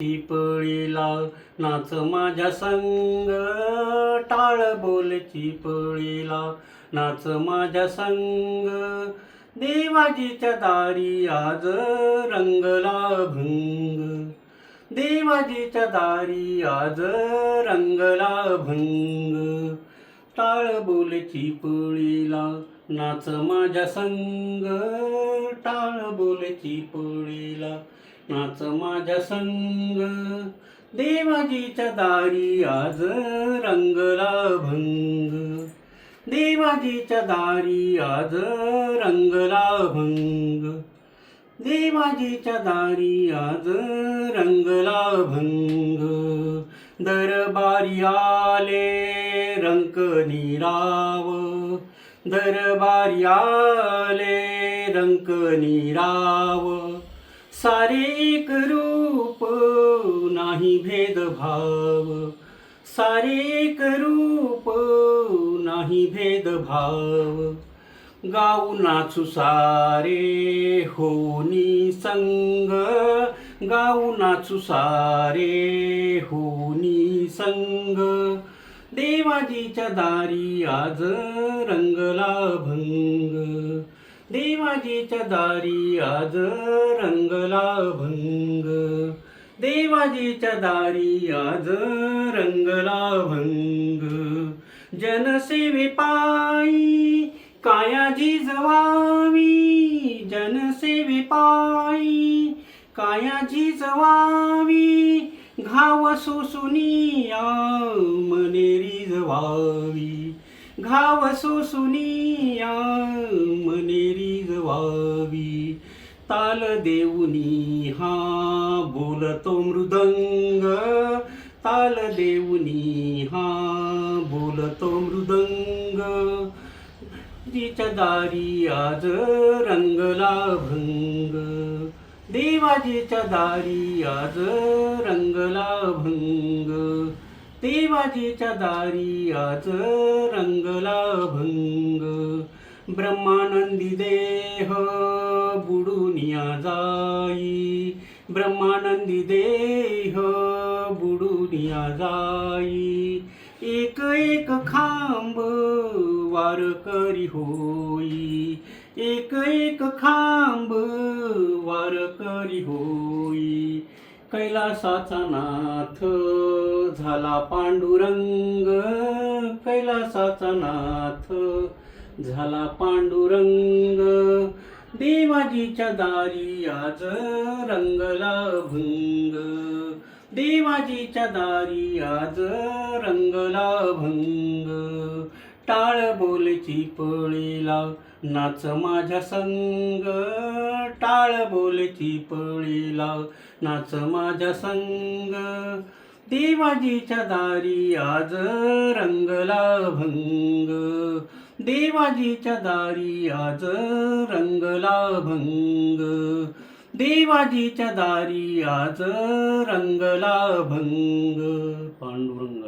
चिपळीला नाच माझ्या संग, टाळ बोल चिपळीला नाच माझ्या संग. देवाजीच्या दारी आज रंगला भंग, देवाजीच्या दारी आज रंगला भंग. टाळ बोल चिपळीला नाच माझ्या संग, टाळ बोल चिपळीला नाच माझ्या संग. देवाजीच्या दारी आज रंगला भंग, देवाजीच्या दारी आज रंगला भंग. देवाजीच्या दारी आज रंगला भंग. दरबारी आले रंकनी राव, दरबारी आले रंकनी राव. सारे एक रूप नाही भेदभाव, सारे एक रूप नाही भेदभाव. गाऊ नाचू सारे होनी संग, गाऊ नाचू सारे होनी संग. देवाजीच्या दारी आज रंगला भंग, देवाजीच्या दारी आज रंगला भंग. देवाजीच्या दारी आज रंगला भंग. जनसेवे पायी काया झिजवावी, जनसेवे पायी काया झिजवावी. घाव सोसुनिया मने रिझवावी, घाव सोसुनिया मने रिझवावी. ताल देऊनी हा बोलतो मृदंग, ताल देऊनी हा बोलतो मृदंग. देवाजीच्या दारी आज रंगला भंग, देवाजीच्या दारी आज रंगला भंग. देवाजीच्या दारी आज रंगला भंग. ब्रह्मानंदी देह बुडुनिया जाई, ब्रह्मानंदी देह बुडुनिया जाई. एक एक खांब वार करी होई, एक एक खांब वार करी होई. कैलासाचा नाथ झाला पांडुरंग, कैलासाचा नाथ झाला पांडुरंग. देवाजीच्या दारी आज रंगला भंग, देवाजीच्या दारी आज रंगला भंग. टाळ बोल चिपळीला नाच माझ्या संग, टाळ बोल चिपळीला नाच माझ्या संग. देवाजीच्या दारी आज रंगला भंग, देवाजीच्या दारी आज रंगला भंग. देवाजीच्या दारी आज रंगला भंग. पांडुरंग.